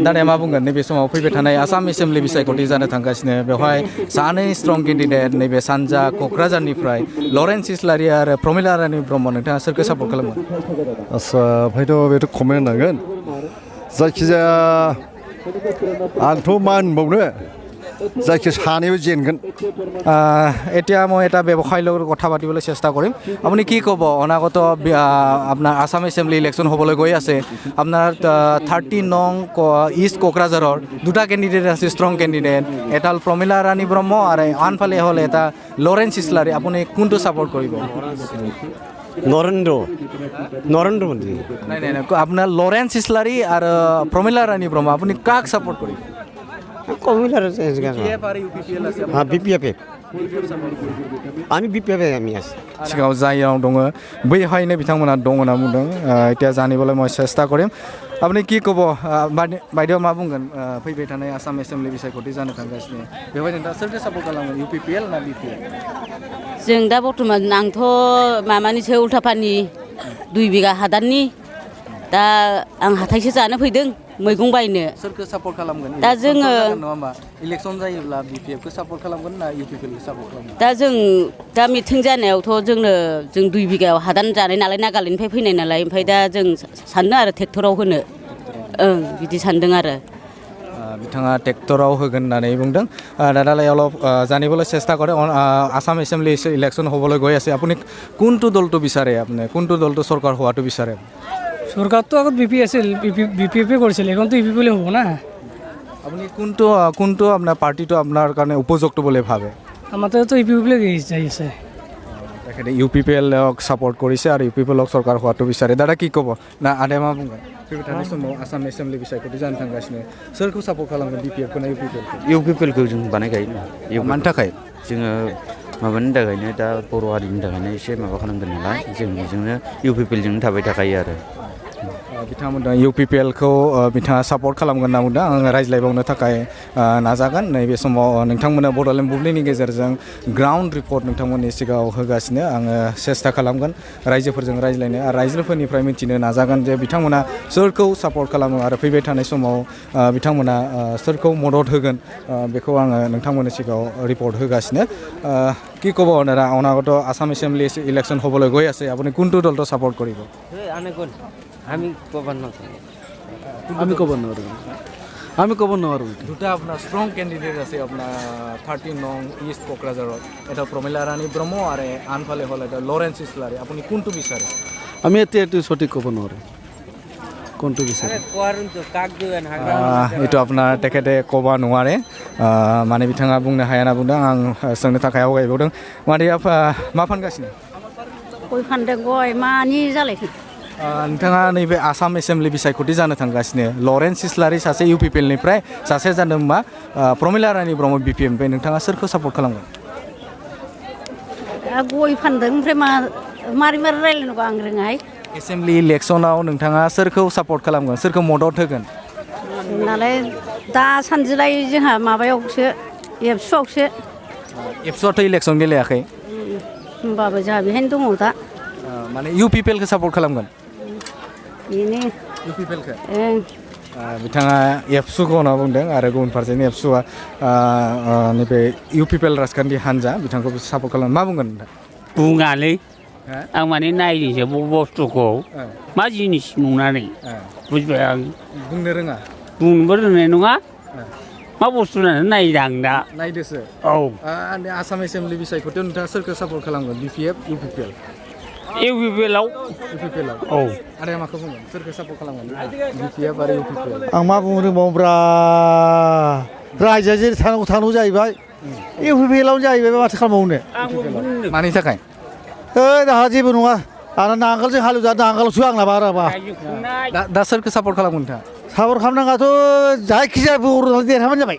दादाया मा बुंगोन नैबे समाव फैबाय थानाय आसाम एसेम्बलि बिसायख'थि जानो थांगासिनो, बेवहाय सानै स्ट्रं केन्डिडेट नैबे सानजा क'क्राझारनिफ्राय लरेन्स इस्लारि आरो प्रमिला रानि ब्रह्म, नोंथाङा सोरखौ सापर्ट खालामगोन? आच्चा ओमफ्रायथ' बेथ' कमेन्ट होनांगोन। जायखिजाया आंथ' मा होनबावनो, जायखि সানেও জেনগেন। এতিয়া মই এটা ব্যৱসায়ৰ লগত কথা পাতিবলৈ চেষ্টা কৰিম। আপুনি কি ক'ব, অনাগত আপোনাৰ আসাম এছেম্বলি ইলেকশ্যন হ'বলৈ গৈ আছে, আপোনাৰ 30 নং ইষ্ট কোকৰাঝাৰৰ দুটা কেণ্ডিডেট আছে, ষ্ট্ৰং কেণ্ডিডেট, এটা হ'ল প্ৰমিলা ৰাণী ব্ৰহ্ম আৰু আনফালে হ'ল এটা লৰেন্স ইছলাৰী। আপুনি কোনটো ছাপোৰ্ট কৰিব? নৰেন্দ্ৰ মোদী। নাই নাই নাই, আপোনাৰ লৰেন্স ইছলাৰী আৰু প্ৰমিলা ৰাণী ব্ৰহ্ম, আপুনি কাক ছাপোৰ্ট কৰিব? सिगाङाव जाययाव दङ बैहायनो बिथांमोना दङ होनना बुंदों। এতিয়া জানিবলৈ মই চেষ্টা কৰিম। আপুনি কি ক'ব বাইদেউ, मा बुंगोन फैबाय थानाय आसाम एसेम्बलि बिसायख'थि जानो थांगासिनो, बेवहाय नोंथाङा सोरखौ सापर्ट खालामगोन, इउपिपिएल ना बिपिएल? जों दा बर्थमान आंथ' माबानिसो उल्थापानि 2 बिगा हादाननि, दा आं हाथाइसो जानो फैदों मैगं बायनो। सोरखौ सापर्ट खालामगोन? दा जोङो नङा होमबा इलेक्सन जायोब्ला बिपिएफखौ सापर्ट खालामगोन ना इउपिपिएलखौ सापर्ट खालामगोन? दा जों दा मिटिं जानायावथ' जों 2 बिगायाव हादान जानाय नालाय, नागालेण्डनिफ्राय फैनाय नालाय, ओमफ्राय दा जों सानदों आरो ट्रेक्टराव होनो, बिदि सानदों आरो। बिथाङा ट्रेक्टराव होगोन होननानै बुंदों। দাদালৈ অলপ জানিবলৈ চেষ্টা কৰে। আসাম এছেম্বলি ইলেকশ্যন হ'বলৈ গৈ আছে, আপুনি কোনটো দলটো বিচাৰে? আপুনি কোনটো দলটো চৰকাৰ হোৱাটো বিচাৰে? চৰকাৰটো আগত বিপি আছিল, বিপিএফে কৰিছিল, এখনতো ইউপিপিএলে হ'ব না। আপুনি কোনটো আপোনাৰ পাৰ্টিটো আপোনাৰ কাৰণে উপযুক্ত বুলি ভাবে? আমাৰ তাতো ইউপিপিএলে যাই আছে। তেখেতে ইউপিপিএলক ছাপোৰ্ট কৰিছে আৰু ইউপিপিএলক চৰকাৰ হোৱাটো বিচাৰে। দাদা কি ক'ব? ना आदाया मा बुंगोन? फैबाय थानाय समाव आसाम एसेम्बलि बिसायख'थि जानो थांगासिनो, सोरखौ सापर्ट खालामगोन, बिपिएफखौ ना इउपिपिएलखौ? इउपिपिएलखौ जों बानायखायो। मानि थाखाय? जोङो माबानि थाखायनो, दा बर' हारिनि थाखायनो एसे माबा खालामगोन नालाय, जों बेजोंनो इउपिपिएलजोंनो थाबाय थाखायो आरो। बिथांमोना इउपिपिएलखौ बिथाङा सापर्ट खालामगोन होनना बुंदों। आं रायज्लायबावनो थाखाय नाजागोन। नैबे समाव नोंथांमोना बड'लेण्ड बुब्लिनि गेजेरजों ग्राउन्ड रिपर्ट नोंथांमोननि सिगाङाव होगासिनो। आङो सेस्था खालामगोन रायजोफोरजों रायज्लायनो आरो रायजोफोरनिफ्राय मिथिनो नाजागोन जे बिथांमोना सोरखौ सापर्ट खालामो आरो फैबाय थानाय समाव बिथांमोना सोरखौ मदद होगोन, बेखौ आङो नोंथांमोननि सिगाङाव रिपर्ट होगासिनो। কি ক'ব দাদা, অনাগত আসাম এছেম্বলি ইলেকশ্যন হ'বলৈ গৈ আছে, আপুনি কোনটো দলটো ছাপোৰ্ট কৰিব? আমি ক'ব নোৱাৰোঁ। দুটা আপোনাৰ ষ্ট্ৰং কেণ্ডিডেট আছে আপোনাৰ 30 নং ইষ্ট কোকৰাঝাৰত, এটা প্ৰমিলা ৰাণী ব্ৰহ্ম আৰু আনফালে হ'ল এটা লৰেন্স ইছলাৰী। আপুনি কোনটো বিচাৰে? আমি এতিয়া এইটো সঠিক ক'ব নোৱাৰোঁ কোনটো বিচাৰে। এইটো আপোনাৰ তেখেতে ক'ব নোৱাৰে, মানে बिथाङा बुंनो हाया होनना बुंदों। आं सोंनो थाखाय आवगायबावदों। मादैया मा फानगासिनो? गय फानदों। गय मानि जालायखो? नोंथाङा नैबे आसाम एसेम्बलि बिसायख'थि जानो थांगासिनो लरेन्स इस्लारि सासे इउपिपिएलनिफ्राय सासे जादों मा प्रमिला रानी ब्रह्म बिपिएमनिफ्राय नोंथाङा सोरखौ सापर्ट खालामगोन गय फानदों ओमफ्राय मारै रायलायनांगौ आं रोङाहाय एसेम्बलि इलेक्सनाव नोंथाङा सोरखौ सापर्ट खालामगोन सोरखौ मदद होगोन नालाय दासान्दिलाय जोंहा माबायावसो एबसुआवसो एबसुआथ' इलेक्सन गेलेयाखै होमबाबो जोंहा बेहायनो दङ दा माने इउपिपिएलखौ सापर्ट खालामगोन बेनो इउपिपिएलखौ बिथाङा एबसुखौ होनना बुंदों आरो गुबुन फारसेनि एबसुआ नैबे इउपिपिएल राजखान्थि हान्जा बिथांखौ सापर्ट खालाम मा बुंगोन नोंथां बुङालै आं माने नायनोसो बुस्थुखौ मा जिनिस नुनानै बुजिबाय आं बुंनो रोङा बुंनोबो रोंनाय नङा मा बुस्थु होननानै नायदों आं दा नायदोसो औ आसाम एसेम्बलि बिसायख'थियाव नोंथाङा सोरखौ सापर्ट खालामगोन बिपिएफ इउपिपिएल इउपिपिएलआव औ आरो माखौ बुंगोन सोरखौ सापर्ट खालामगोन बिपिएफ आरो इउपिपिएल आं मा बुंनो रोंबावोब्रा रायजोआ जेरै थानांगौ जाहैबाय इउपिपिएलआव जाहैबाय माथो खालामबावनो मानि थाखाय दाहा जेबो नङा आरो नांगोलजों हालेवजा नांगोलसो आंना बाराबा दा सोरखौ सापर्ट खालामगोन नोंथाङा सापर्ट खालामनांगाथ' जायखिजाया बर' देरहाबानो जाबाय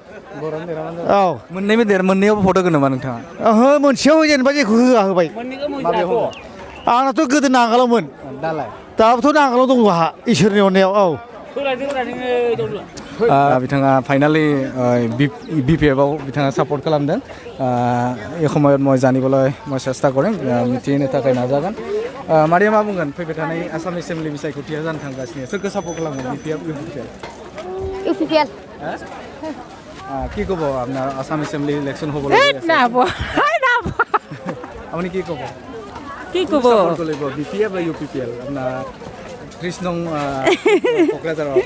औ मोननैयावबो भट होगोन नामा नोंथाङा ओहो मोनसेयाव जेनेबा जेखौ होआ होबाय आंनाथ' गोदो नांगोलावमोन दाबोथ' नांगोलाव दङ आंहा इसोरनि अननायाव औ बिथाङा फाइनालि बिपिएफआव बिथाङा सापर्ट खालामदों এই সময়ত মই জানিবলৈ মই চেষ্টা কৰিম মিथिहोनो थाखाय नाजागोन मारिया मा बुंगोन फैबाय थानाय आसाम एसेम्बलि बिसायख'थिया जानो थांगासिनो सोरखौ सापर्ट खालामगोन बिपिएफ इउपिपिएल কি ক'ব আপোনাৰ আসাম এছেম্বলি ইলেকশ্যন হ'বলৈ আপুনি কি ক'ব সাপোৰ্ট কৰিব বিপিএফ বা ইউপিপিএল আপোনাৰ 30 নং কোকৰাঝাৰৰ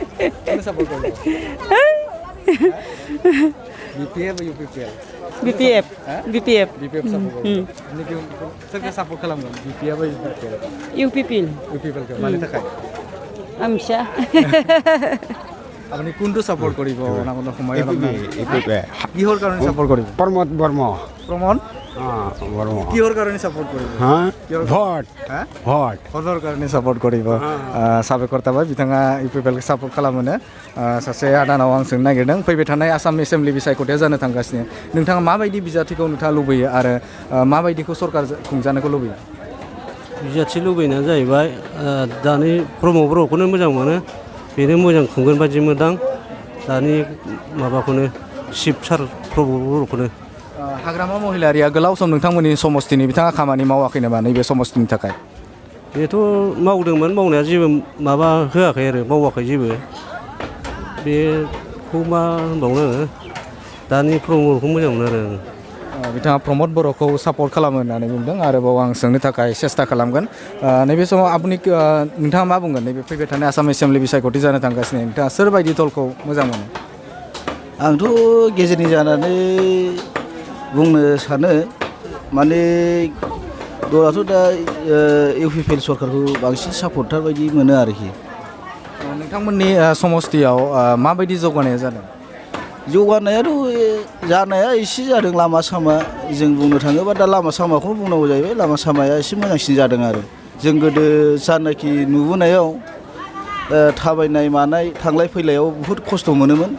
কোনে সাপোৰ্ট কৰিব বিপিএফ বা ইউপিপিএল BPF BPF সাপোর্ট কৰিব আপুনি কি সোৰকে সাপোৰ্ট খালামগोন বিপিএফ বা ইউপিপিএল ইউপিপিএল মানে থাকাই আমছা আপুনি কোনটো সাপোৰ্ট কৰিব অনাগত সময়ত কিহৰ কাৰণে সাপোৰ্ট কৰিব प्रमोद वर्मा প্ৰমণ वर्मा কিহৰ কাৰণে সাপোৰ্ট কৰিব भट ভোটৰ কাৰণে সাপোৰ্ট কৰিব সাবেকৰ थाबाय बिथाङा इउपिपिएलखौ सापোर्ट खालामोनो सासे आदानाव आं सोंनो नागिरदों फैबाय थानाय आसाम एसेम्बलि बिसायख'थिया जानो थांगासिनो नोंथाङा माबायदि बिजाथिखौ नोंथाङा लुबैयो आरो माबायदिखौ सरकार खुंजानायखौ लुबैयो बिजाथि लुबैनाया जाहैबाय दानि प्रमद बर'खौनो मोजां मोनो बेनो मोजां खुंगोन बायदि मोनदां दानि माबाखौनो शिब सार प्रमद बर'खौनो हाग्रामा महिलारिया गोलाव सम नोंथांमोननि समस्तिनि बिथाङा खामानि मावाखै नामा नैबे समस्तिनि थाखाय बेथ' मावदोंमोन मावनाया जेबो माबा होआखै आरो मावाखै जेबो बेखौ मा होनबावनो आङो दानि प्रमदखौ मोजां मोनो आरो बिथाङा प्रमद बर'खौ सापर्ट खालामो होननानै बुंदों आरोबाव आं सोंनो थाखाय सेस्था खालामगोन नैबे समाव आबुनि नोंथाङा मा बुंगोन नैबे फैबाय थानाय आसाम एसेम्बलि बिसायख'थि जानो थांगासिनो नोंथाङा सोरबायदि दलखौ मोजां मोनो आंथ' गेजेरनि जानानै बुंनो सानो माने दलाथ' दा इउपिपिएल सरकारखौ बांसिन सापर्टार बायदि मोनो आरोखि नोंथांमोननि समस्तियाव माबायदि जौगानाया जादों जौगानायाथ' जानाया एसे जादों लामा सामा जों बुंनो थाङोबा दा लामा सामाखौ बुंनांगौ जाहैबाय लामा सामाया एसे मोजांसिन जादों आरो जों गोदो जानाखि नुबोनायाव थाबायनाय मानाय थांलाय फैलायाव बुहुद खस्थ' मोनोमोन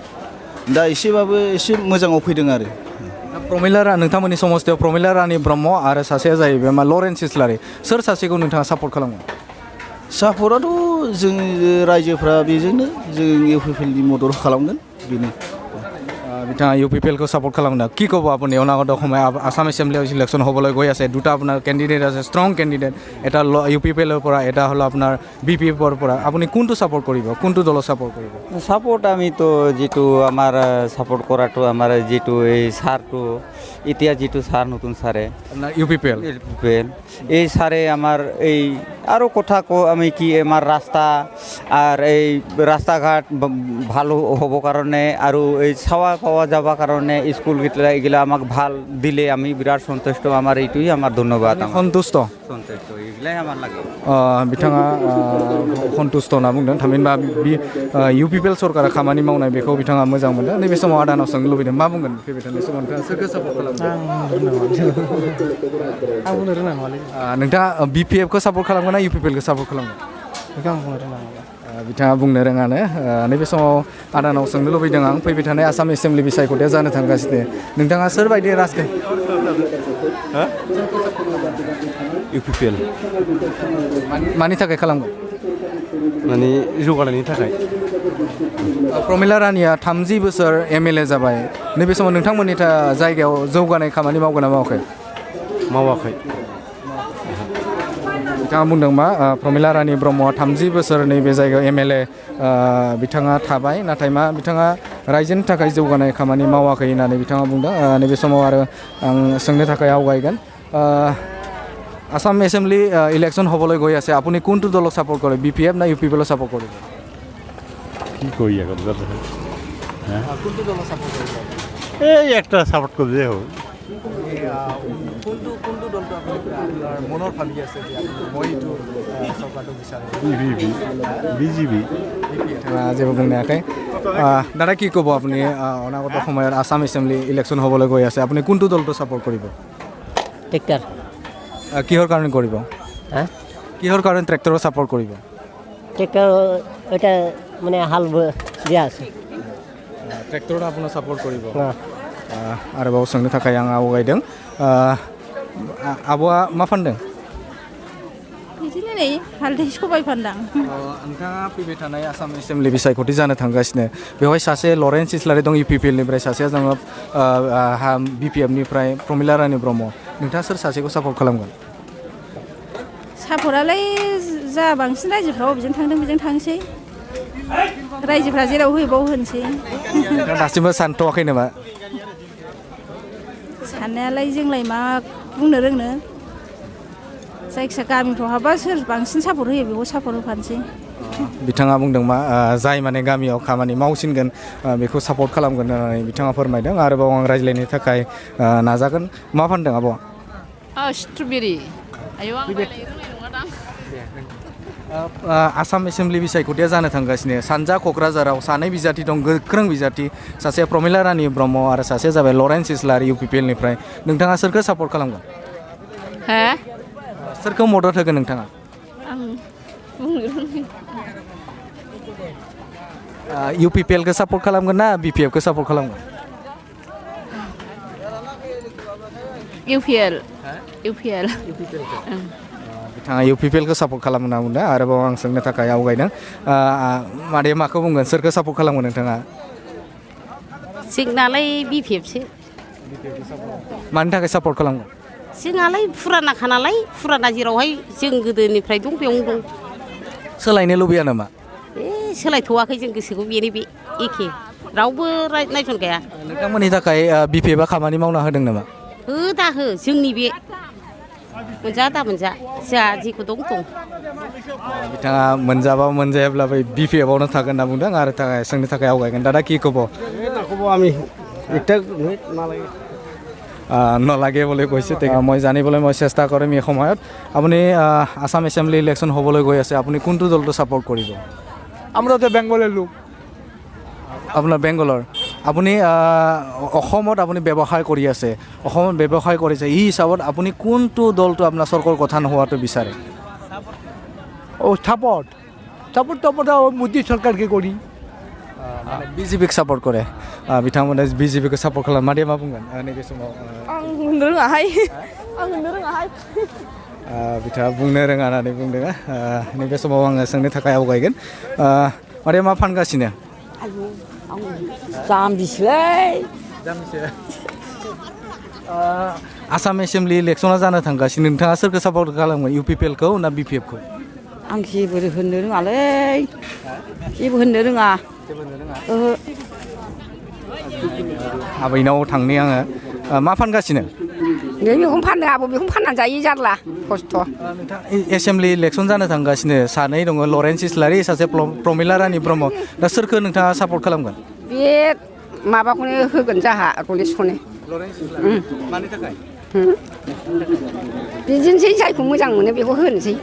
दा एसेबाबो एसे मोजाङाव फैदों आरो प्रमिला नोंथांमोननि समस्तियाव प्रमिला रानी ब्रह्म आरो सासेया जाहैबाय मा लरेन्स इस्लारि सोर सासेखौ नोंथाङा सापर्ट खालामगोन सापर्टआथ' जों रायजोफ्रा बेजोंनो जों इउपिपिएलनि मदद खालामगोन बेनो बिथाङा ইউপিপিএলखौ সাপোর্ট খালাম কি ক'ব আপুনি অনাগত সময় আসাম এছেম্বলি ইলেকশ্যন হ'বলৈ গৈ আছে দুটা আপোনাৰ কেণ্ডিডেট আছে ষ্ট্ৰং কেণ্ডিডেট এটা ইউপিপিএলৰ পৰা এটা হ'ল আপোনাৰ বিপিএফৰ পৰা আপুনি কোনটো সাপোর্ট কৰিব কোনটো দলক সাপোর্ট কৰিব সাপোর্ট আমি তো যেটো আমার সাপোর্ট করাটো আমার যেটো এই সারটো এতিয়া যেটো সার নতুন সারে আপনার ইউপিপিএল এই সারে আমার এই আরও কথা আমি কি আমার রাস্তা আর এই রাস্তাঘাট ভালো হব কারণে আৰু এই চাওয়া পাওয়া যাবার কারণে স্কুল এগুলা আমাক ভাল দিলে আমি বিরাট সন্তুষ্ট আমার এইটোই আমার ধন্যবাদ সন্তুষ্ট এগুলাই আমার লাগে बिथाङा सन्तुष्ट होनना बुंदों थामहिनबा इउपिपिएल सरकारा खामानि मावनाय बेखौ बिथाङा मोजां मोनदों नैबे समाव आदानाव सोंनो लुबैदों मा बुंगोन फैबाय थानाय समाव नोंथाङा सोरखौ सापर्ट खालामगोन आं बुंनो रोङा मालै नोंथाङा बिपिएफखौ सापर्ट खालामगोन ना इउपिपिएलखौ सापर्ट खालामगोन बेखौ आं बुंनो रोङा बिथाङा बुंनो रोङानो नैबे समाव आदानाव सोंनो लुबैदों आं फैबाय थानाय आसाम एसेम्बलि बिसायख'थिया जानो थांगासिनो नोंथाङा सोरबायदि UPPL मानि थाखाय खालामगोन माने जौगानायनि थाखाय प्रमिला रानिया 30 बोसोर MLA जाबाय नैबे समाव नोंथांमोननि जायगायाव जौगानाय खामानि मावगोन ना मावाखै मावाखै बिथाङा बुंदों मा प्रमिला रानि ब्रह्मआ 30 बोसोर नैबे जायगायाव MLA बिथाङा थाबाय नाथाय मा बिथाङा रायजोनि थाखाय जौगानाय खामानि मावाखै होननानै बिथाङा बुंदों नैबे समाव आरो आं सोंनो थाखाय आवगायगोन আসাম এসেম্বলি ইলেকশন হ'বলৈ গৈ আছে আপুনি কোনটো দলক সাপোর্ট কৰে BPF না UPPL সাপোর্ট কৰিব কি কই এখন হ্যাঁ কোনটো দলক সাপোর্ট কৰিব এই একটা সাপোর্ট করলে হবে কোনটো দলটো আপোনাৰ মনৰ ভাবি আছে যে মই এইটো চৰকাৰটো বিচাৰে BJP যেবোৰ বুঙাকে দাদা কি ক'ব আপুনি অনাগত সময়ত আসাম এসেম্বলি ইলেকশন হ'বলৈ গৈ আছে আপুনি কোনটো দলটো সাপোর্ট কৰিব ট্ৰেক্টৰ কিহৰ কাৰণে কৰিব হ্যাঁ কিহৰ কাৰণে ট্ৰেক্টৰৰ সাপোর্ট কৰিব ট্ৰেক্টৰ এটা মানে হাল দিয়া আছে ट्रेक्टर आपनो सपोर्ट करिबो आरोबाव सोंनो थाखाय आं आवगायदों आब'आ मा फानदों बिदिनो नै हालदै सबाय फानदां नोंथाङा फैबाय थानाय आसाम एसेम्बलि बिसायख'थि जानो थांगासिनो बेवहाय सासे लरेन्स इस्लारि दं UPPL निफ्राय सासेया दङ BPF निफ्राय प्रमिला रानि ब्रह्म नोंथाङा सोर सासेखौ सापर्ट खालामगोन सापर्टआलाय जा बांसिन रायजोफ्रा बबेजों थांदों बेजों थांसै रायजोफ्रा जेराव होयो बाव होनोसै दासिमबो सानथ'वाखै नामा साननायालाय जोंलाय मा बुंनो रोंनो जायखिया गामिफ्राव हाबा सोर बांसिन सापर्ट होयो बेखौ सापर्ट होफानोसै बिथाङा बुंदों मा जाय माने गामियाव खामानि मावसिनगोन बेखौ सापर्ट खालामगोन होननानै बिथाङा फोरमायदों आरोबाव आं रायज्लायनो थाखाय नाजागोन मा फानदों आब'आ स्ट्रबेरि आयौ आं आसाम एसेम्बलि बिसायख'थिया जानो थांगासिनो सानजा क'क्राझाराव सानै बिजाथि दं गोख्रों बिजाथि सासे प्रमिला रानि ब्रह्म आरो सासेया जाबाय लरेन्स इस्लारि UPPL निफ्राय नोंथाङा सोरखौ सापर्ट खालामगोन हा सोरखौ मदद होगोन नोंथाङा आं बुंनो रोङै UPPL खौ सापर्ट खालामगोन ना BPF खौ सापर्ट खालामगोन UPL बिथाङा UPPL खौ सापर्ट खालामो होनना बुंदों आरोबाव आं सोंनो थाखाय आवगायदों मादैया माखौ बुंगोन सोरखौ सापर्ट खालामगोन नोंथाङा जोंनालाय BPFसो मानि थाखाय सापर्ट खालामगोन जोंहालाय फुरानाखा नालाय फुराना जेरावहाय जों गोदोनिफ्राय दं बेयावनो दं सोलायनो लुबैया नामा सोलायथ'वाखै जों गोसोखौ बेनो बे एखे रावबो नायसनखाया नोंथांमोननि थाखाय BPF आ खामानि मावना होदों नामा दा हो जोंनि बे मोनजा दा मोनजा जोंहा जेखौ दं बिथाङा मोनजाबा मोनजायाब्लाबो BPF आवनो थागोन होनना बुंदों आरो सोंनो थाखाय आवगायगोन दादा কি ক'ব আমি এটা নালাগে বুলি কৈছে মই জানিবলৈ মই চেষ্টা কৰিম এই সময়ত আপুনি আসাম এছেম্বলি ইলেকশ্যন হ'বলৈ গৈ আছে আপুনি কোনটো দলটো ছাপোৰ্ট কৰিব আমরা তো বেঙ্গলের লোক আপোনাৰ বেংগলৰ আপুনি অসমত আপুনি ব্যৱসায় কৰি আছে অসমত ব্যৱসায় কৰিছে এই হিচাপত আপুনি কোনটো দলটো আপোনাৰ চৰকাৰৰ কথা নোহোৱাটো বিচাৰে সাপোর্ট তো আমরা মোদী সরকারকে করি BJPক सापर्ट কৰে बिथांमोना BJPखौ सापर्ट खालामो मादैया मा बुंगोन नैबे समाव आं बुंनो रोङाहाय बिथाङा बुंनो रोङा होननानै बुंदों नैबे समाव आङो सोंनो थाखाय आवगायगोन मादैया मा फानगासिनो जाम्बिसोलै आसाम एसेम्बलि इलेक्सना जानो थांगासिनो नोंथाङा सोरखौ सापर्ट खालामगोन UPPL खौ ना BPF खौ आं जेबो होननो रोङालै जेबो होननो रोङा आबैनाव थांनि आङो मा फानगासिनो बेखौनो फाननो आबो बेखौनो फाननानै जायो जारला खस्थ' एसेम्बलि इलेक्सन जानो थांगासिनो सानै दङ लरेन्स इस्लारि सासे प्रमिला रानि ब्रह्म दा सोरखौ नोंथाङा सापर्ट खालामगोन बे माबाखौनो होगोन जाहा रलेसखौनो मानि थाखाय बिदिनोसै जायखौ मोजां मोनो बेखौ होनोसै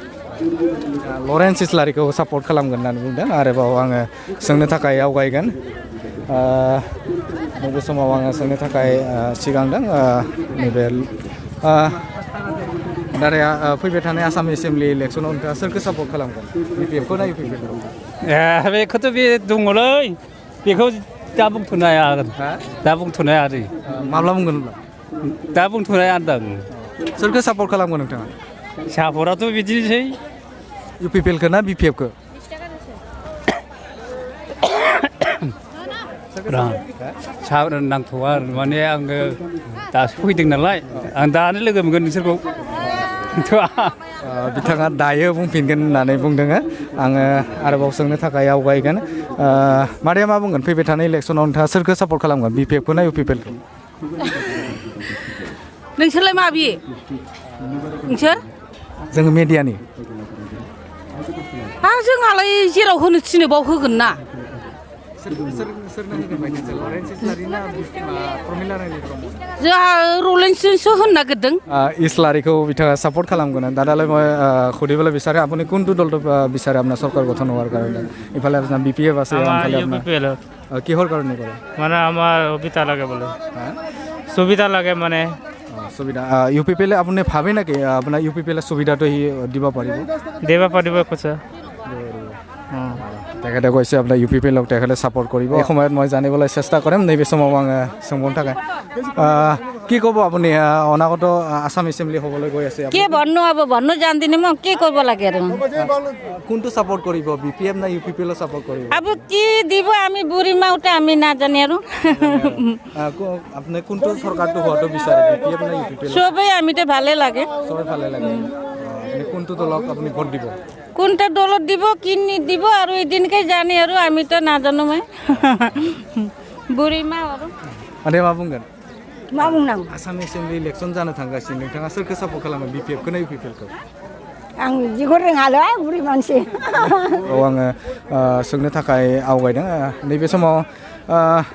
लरेन्स इस्लारिखौ सापर्ट खालामगोन होननानै बुंदों आरोबाव आङो सोंनो थाखाय आवगायगोन नैबे समाव आङो सोंनो थाखाय सिगांदों नैबे दादाया फैबाय थानाय आसाम एसेम्बलि इलेक्सनाव नोंथाङा सोरखौ सापर्ट खालामगोन बिपिएफखौ ना इउपिपिएलखौ बेखौथ' बे दङलै बेखौ दा बुंथ'नो हाया दा बुंथ'नो हाया आरो माब्ला बुंगोन होनब्ला दा बुंथ'नो हाया होनदां सोरखौ सापर्ट खालामगोन नोंथाङा सापर्टआथ' बिदिनोसै इउपिपिएलखौ ना बिपिएफखौ नांथ'आ आरो माने आङो दासो फैदों नालाय आं दानो लोगो मोनगोन नोंसोरखौ बिथाङा दायो बुंफिनगोन होननानै बुंदों आङो आरोबाव सोंनो थाखाय आवगायगोन मादैया मा बुंगोन फैबाय थानाय इलेक्सनाव नोंथाङा सोरखौ सापर्ट खालामगोन बिपिएफखौ ना इउपिपिएलखौ नोंसोरलाय माबि नोंसोर जोङो मेडियानि जोंहालाय जेराव होनो थिनो बाव होगोन ना जोंहा रलेन्सजोंसो होनो नागिरदों इस्लारिखौ बिथाङा सापर्ट खालामगोन दादालाय মই সুধিবলৈ বিচাৰে আপুনি কোনটো দলটো বিচাৰে আপোনাৰ চৰকাৰ গঠন হোৱাৰ কাৰণে ইফালে আপোনাৰ বিপিএফ আছে কিহৰ কাৰণে কৰে মানে আমাৰ সুবিধা লাগে বোলে সুবিধা লাগে মানে সুবিধা ইউপিপিএলে আপুনি ভাবে নেকি আপোনাৰ ইউপিপিএলে সুবিধাটো দিব পাৰিব কৈছে তেখেতে কৈছে আপোনাৰ ইউপিপিএলক তেখেতে ছাপোৰ্ট কৰিব এই সময়ত মই জানিবলৈ চেষ্টা কৰিম নৈবে সময়ত আঙে সোঁবন থাকে কি ক'ব আপুনি অনাগত আসাম এছেম্বলি হ'বলৈ গৈ আছে কি भन्नु अब भन्नु जान्दिनँ म के কৰিব লাগে আৰু কোনটো ছাপোৰ্ট কৰিব বিপিএফ না ইউপিপিএল ছাপোৰ্ট কৰিব अब কি দিব আমি বুঢ়ী মাউতে আমি নাজানি আৰু আপুনি কোনটো চৰকাৰটো হোৱাটো বিচাৰে বিপিএফ না ইউপিপিএল সবেই আমিতে ভালে লাগে সবেই ভালে লাগে আপুনি কোনটো দলক আপুনি ভোট দিব কোনটা দলত দিব কি দিব আৰু এদিনকে জানি আৰু আমি তো নাজানো মই বুঢ়ী মা আৰু আদে मा बुंगोन मा बुंनांगौ आसाम एसेम्बलि इलेक्सन जानो थांगासिनो नोंथाङा सोरखौ सापर्ट खालामो बिपिएफखौ ना इउपिपिएलखौ आं बिदिखौ रोङालै बुरि मानसि आङो सोंनो थाखाय आवगायदों नैबे समाव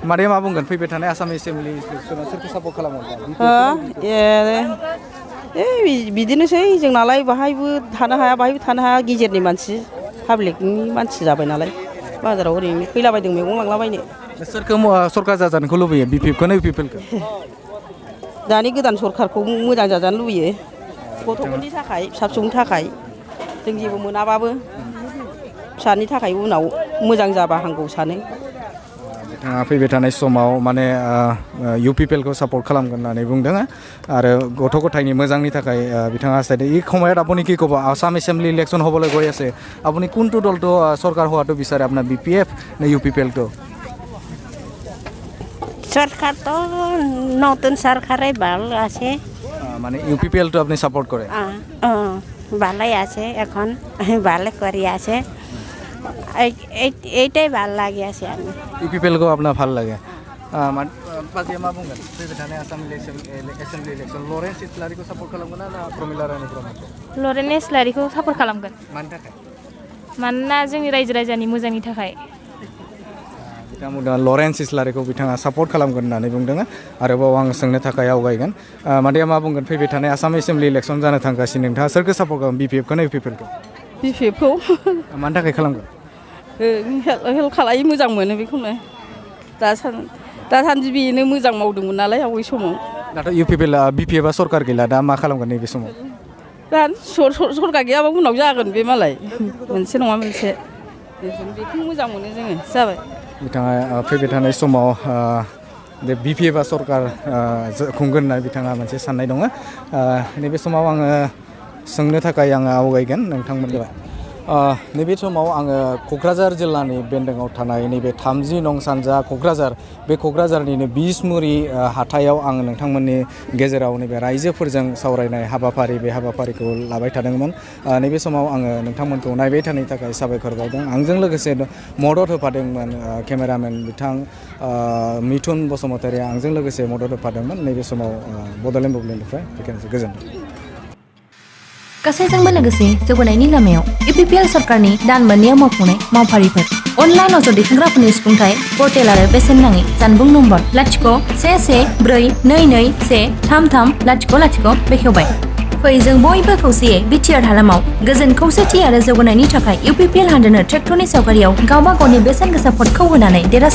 मादैया मा बुंगोन फैबाय थानाय आसाम एसेम्बलि इलेक्सनाव सोरखौ सापर्ट खालामगोन बिदिनोसै जोंनालाय बाहायबो थानो हाया गेजेरनि मानसि पाब्लिकनि मानसि जाबाय नालाय बाजाराव ओरैनो फैलाबायदों मैगं लांलाबायनो सोरखौ सरकार जाजानोखौ लुबैयो बिपिएफखौ ना इउपिपिएलखौ दानि गोदान सरकारखौ मोजां जाजानो लुबैयो गथ'फोरनि थाखाय फिसा फिसौनि थाखाय जों जेबो मोनाबाबो फिसानि थाखाय उनाव मोजां जाबा हामगौ सानो बिथाङा फैबाय थानाय समाव माने इउपिपिएलखौ सापर्ट खालामगोन होननानै बुंदों आरो गथ' गथायनि मोजांनि थाखाय बिथाङा हास्थायदों এই সময়ত আপুনি কি ক'ব আসাম এছেম্বলি ইলেকশ্যন হ'বলৈ গৈ আছে আপুনি কোনটো দলটো চৰকাৰ হোৱাটো বিচাৰে আপোনাৰ বিপিএফ নে ইউপিপিএলটো সরকার তো নতুন সরকারই ভালো আছে মানে ইউপিপিএলটো আপনি সাপোর্ট করে ভালোই আছে এখন ভালো করে আছে এইটাই ভালো লাগে আছে আমি ইউপিপিএলকো আপনার ভালো লাগে পাজিয়া मा बुंगोन फैबाय थानाय आसाम एसेम्बलि इलेक्सन लरेन्स इस्लारिखौ सापर्ट खालामगोन ना प्रमिला रानी ब्रह्म लरेन्स इस्लारिखौ सापर्ट खालामगोन मानि थाखाय मानोना जोंनि रायजो राजानि मोजांनि थाखाय बिथांमोना लरेन्स इस्लारिखौ बिथाङा सापर्ट खालामगोन होननानै बुंदों आरोबाव आं सोंनो थाखाय आवगायगोन मादैया मा बुंगोन फैबाय थानाय आसाम एसेम्बलि इलेक्सन जानो थांगासिनो नोंथाङा सोरखौ सापर्ट खालामगोन बिपिएफखौ ना इउपिपिएलखौ बिपिएफखौ मानि थाखाय खालामगोन हेल्प खालायो मोजां मोनो बेखौनो दासान्दि बेनो मोजां मावदोंमोन नालाय आवगाय समाव दाथ' इउपिपिएल बिपिएफआ सरकार गैला दा मा खालामगोन नैबे समाव दा सरकार गैयाबा उनाव जागोन बे मालाय मोनसे नङा मोनसे बेखौ मोजां मोनो जोङो जाबाय बिथाङा फैबाय थानाय समाव बे बिपिएफआ सरकार खुंगोन होनना बिथाङा मोनसे साननाय दङ नैबे समाव आङो सोंनो थाखाय आङो आवगायगोन नोंथांमोनखौ नैबे समाव आङो क'क्राझार जिल्लानि बेन्दोङाव थानाय नैबे 30 नं सानजा क'क्राझार बे क'क्राझारनिनो बिसमुरि हाथायाव आङो नोंथांमोननि गेजेराव नैबे रायजोफोरजों सावरायनाय हाबाफारि बे हाबाफारिखौ लाबाय थादोंमोन नैबे समाव आङो नोंथांमोनखौ नायबाय थानायनि थाखाय साबायखर बावदों आंजों लोगोसे मदद होफादोंमोन केमेरामेन बिथां मिथुन बसुमतारिया आंजों लोगोसे मदद होफादोंमोन नैबे समाव बड'लेण्ड बुब्लिनिफ्राय बेखिनिसै गोजोन्थों गासैजोंबो लोगोसे जौगानायनि लामायाव इउपिपिएल सरकारनि दान मोननैयाव मावफुंनाय मावफारिफोर अनलाइन अजद दैखांग्राफोरनि सुफुंथाय पर्टेल आरो बेसेन नाङै जानबुं नम्बर 011421330 बेखेवबाय फै जों बयबो खौसेयै बिटिआर हालामाव गोजोन खौसेथि आरो जौगानायनि थाखाय इउपिपिएल हानजानो ट्रेक्टरनि सावगारियाव गावबा गावनि बेसेन गोसा भटखौ होनानै देरहासार